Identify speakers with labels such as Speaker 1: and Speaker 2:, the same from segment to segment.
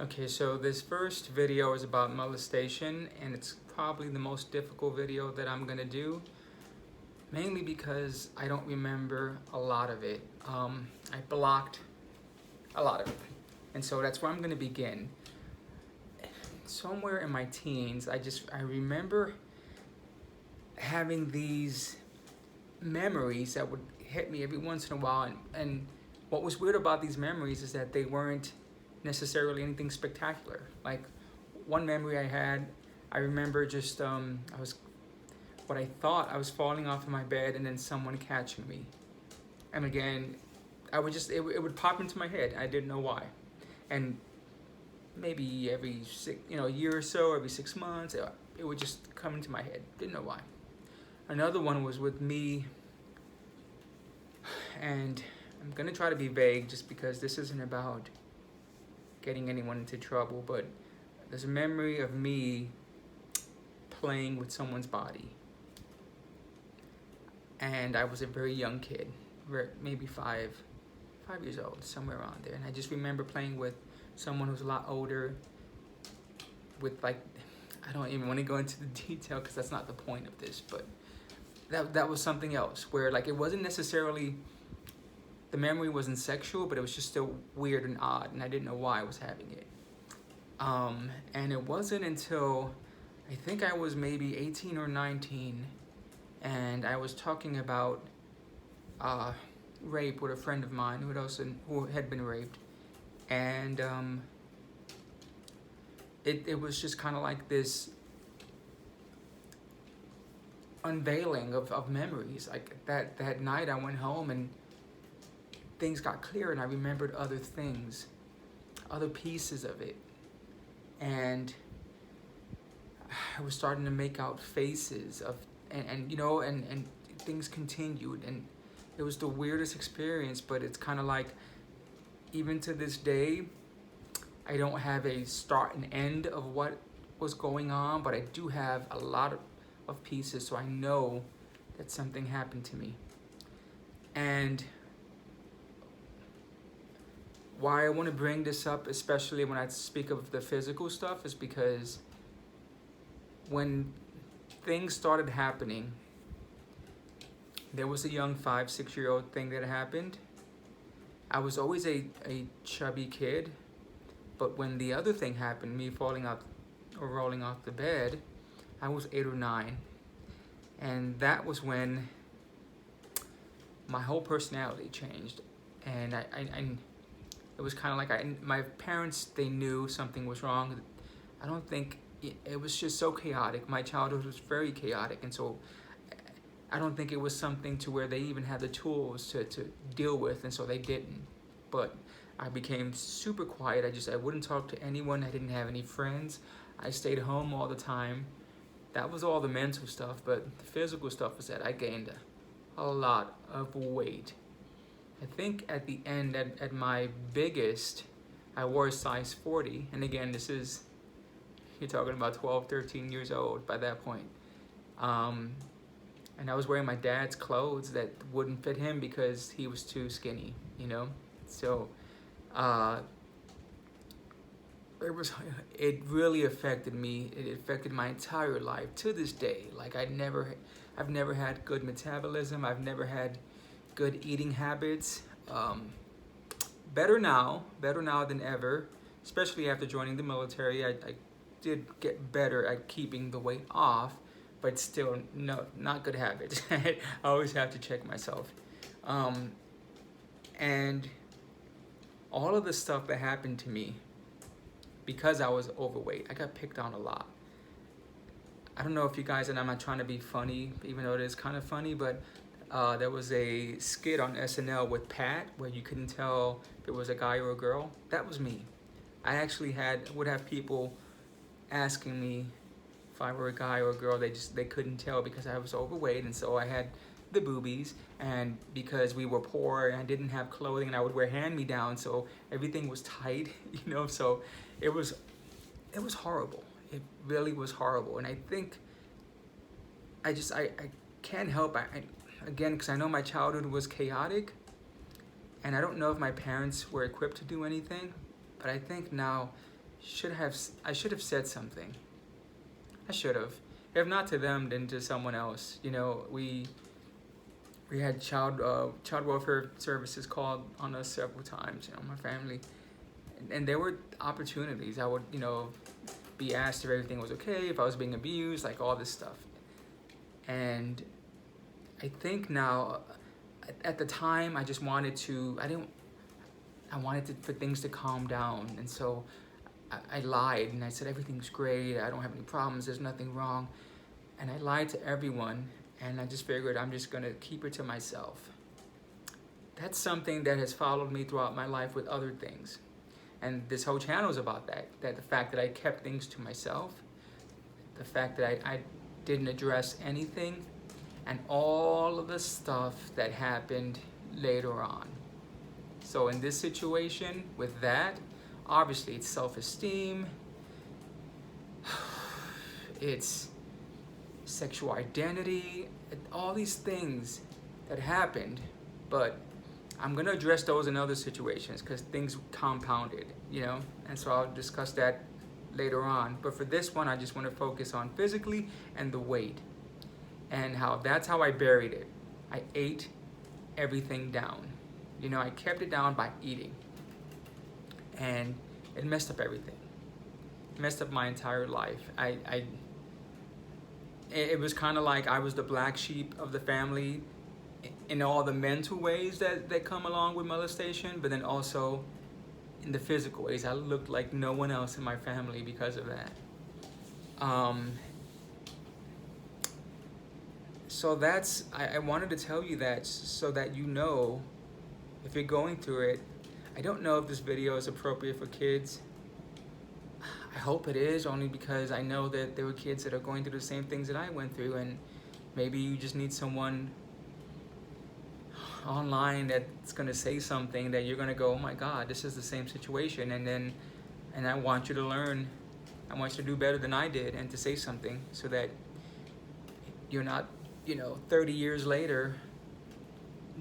Speaker 1: Okay, so this first video is about molestation, and it's probably the most difficult video that I'm gonna do, mainly because I don't remember a lot of it. I blocked a lot of it, and so that's where I'm gonna begin. Somewhere in my teens, I remember having these memories that would hit me every once in a while, and what was weird about these memories is that they weren't necessarily anything spectacular. Like one memory I had, I remember just I was what I thought I was falling off of my bed and then someone catching me, and again I would just it would pop into my head. I didn't know why, and maybe every year or so, every 6 months, it would just come into my head. Didn't know why. Another one was with me, and I'm gonna try to be vague just because this isn't about getting anyone into trouble, but there's a memory of me playing with someone's body. And I was a very young kid, maybe 5 years old, somewhere around there. And I just remember playing with someone who's a lot older with like, I don't even want to go into the detail because that's not the point of this, but that was something else where like it wasn't necessarily, the memory wasn't sexual, but it was just still weird and odd, and I didn't know why I was having it. And it wasn't until I think I was maybe 18 or 19, and I was talking about rape with a friend of mine who had been raped, and it was just kind of like this unveiling of memories. Like that night I went home and things got clear, and I remembered other things, other pieces of it, and I was starting to make out faces of, and things continued, and it was the weirdest experience. But it's kind of like, even to this day, I don't have a start and end of what was going on, but I do have a lot of pieces, so I know that something happened to me. And why I want to bring this up, especially when I speak of the physical stuff, is because when things started happening, there was a young 5-6-year-old thing that happened. I was always a chubby kid, but when the other thing happened, me falling out or rolling off the bed, I was 8 or 9. And that was when my whole personality changed. And it was kind of like my parents, they knew something was wrong. I don't think, it was just so chaotic. My childhood was very chaotic, and so I don't think it was something to where they even had the tools to deal with, and so they didn't. But I became super quiet. I wouldn't talk to anyone. I didn't have any friends. I stayed home all the time. That was all the mental stuff, but the physical stuff was that I gained a lot of weight. I think at the end, at my biggest, I wore a size 40. And again, you're talking about 12, 13 years old by that point. And I was wearing my dad's clothes that wouldn't fit him because he was too skinny, So it really affected me. It affected my entire life to this day. Like I've never had good metabolism. I've never had good eating habits. Better now than ever, especially after joining the military. I did get better at keeping the weight off, but still not good habits. I always have to check myself. And all of the stuff that happened to me, because I was overweight, I got picked on a lot. I don't know if you guys, and I'm not trying to be funny, even though it is kind of funny, but there was a skit on SNL with Pat where you couldn't tell if it was a guy or a girl. That was me. I actually would have people asking me if I were a guy or a girl. They couldn't tell because I was overweight, and so I had the boobies, and because we were poor and I didn't have clothing, and I would wear hand-me-downs, so everything was tight, so it was horrible. It really was horrible. And I think I can't help, again, because I know my childhood was chaotic, and I don't know if my parents were equipped to do anything, but I think now I should have said something. I should have. If not to them, then to someone else. You know, we had child welfare services called on us several times. You know, my family, and there were opportunities. I would, you know, be asked if everything was okay, if I was being abused, like all this stuff. And I think now, at the time, I just wanted to. I wanted for things to calm down, and so I lied and I said everything's great. I don't have any problems. There's nothing wrong, and I lied to everyone. And I just figured I'm just gonna keep it to myself. That's something that has followed me throughout my life with other things. And this whole channel is about that. That the fact that I kept things to myself, the fact that I didn't address anything, and all of the stuff that happened later on. So in this situation, with that, obviously it's self-esteem, it's sexual identity, all these things that happened, but I'm gonna address those in other situations because things compounded, you know, and so I'll discuss that later on. But for this one, I just want to focus on physically and the weight and how that's how I buried it. I ate everything down. You know, I kept it down by eating, and it messed up everything. It messed up my entire life. It was kind of like I was the black sheep of the family in all the mental ways that come along with molestation, but then also in the physical ways. I looked like no one else in my family because of that. So that's, I wanted to tell you that so that you know, if you're going through it. I don't know if this video is appropriate for kids. I hope it is, only because I know that there were kids that are going through the same things that I went through, and maybe you just need someone online that's gonna say something that you're gonna go, oh my God, this is the same situation, and I want you to learn. I want you to do better than I did, and to say something so that you're not, 30 years later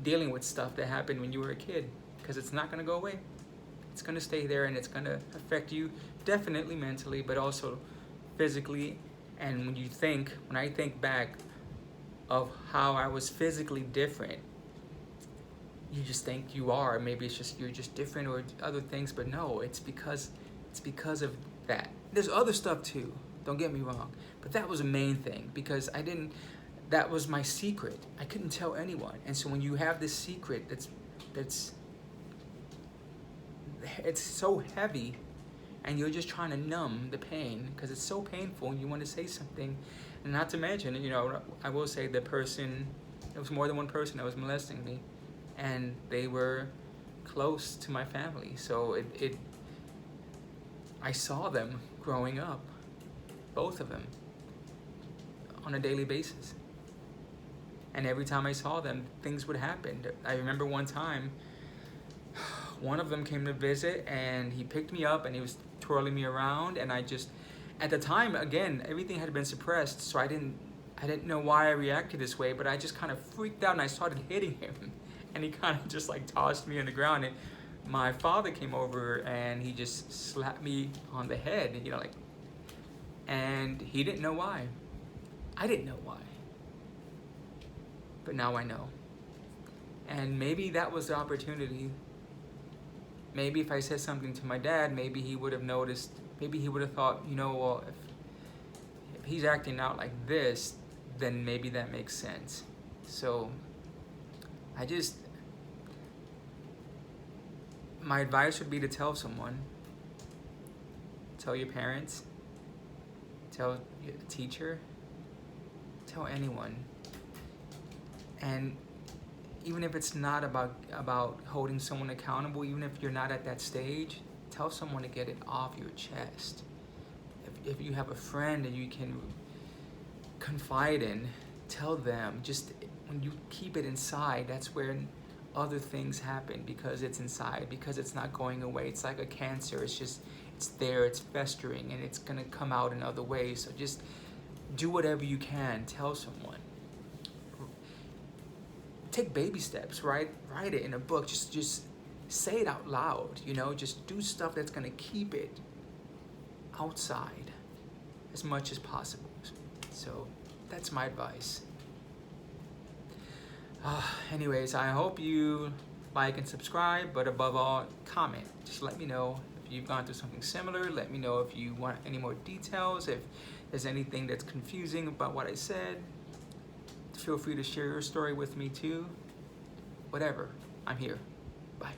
Speaker 1: dealing with stuff that happened when you were a kid, because it's not gonna go away. It's gonna stay there, and it's gonna affect you definitely mentally, but also physically. And when I think back of how I was physically different, you just think you are. Maybe it's just you're just different or other things, but no, it's because of that. There's other stuff too, don't get me wrong, but that was a main thing because that was my secret. I couldn't tell anyone. And so when you have this secret it's so heavy, and you're just trying to numb the pain because it's so painful and you want to say something. And not to mention, I will say it was more than one person that was molesting me, and they were close to my family. So I saw them growing up, both of them, on a daily basis. And every time I saw them, things would happen. I remember one time, one of them came to visit, and he picked me up and he was twirling me around, and at the time, again, everything had been suppressed, so I didn't know why I reacted this way, but I just kind of freaked out and I started hitting him, and he kind of just like tossed me on the ground, and my father came over and he just slapped me on the head, and he didn't know why. I didn't know why. But now I know. And maybe that was the opportunity. Maybe if I said something to my dad, maybe he would have noticed, maybe he would have thought, well, if he's acting out like this, then maybe that makes sense. So my advice would be to tell someone, tell your parents, tell your teacher, tell anyone. And even if it's not about holding someone accountable, even if you're not at that stage, tell someone to get it off your chest. If you have a friend that you can confide in, tell them. Just when you keep it inside, that's where other things happen, because it's inside, because it's not going away. It's like a cancer. It's there, it's festering, and it's gonna come out in other ways. So just do whatever you can. Tell someone. Take baby steps, write it in a book, just say it out loud, just do stuff that's gonna keep it outside as much as possible. So that's my advice. Anyways, I hope you like and subscribe, but above all, comment. Just let me know if you've gone through something similar. Let me know if you want any more details, if there's anything that's confusing about what I said. Feel free to share your story with me too. Whatever, I'm here. Bye.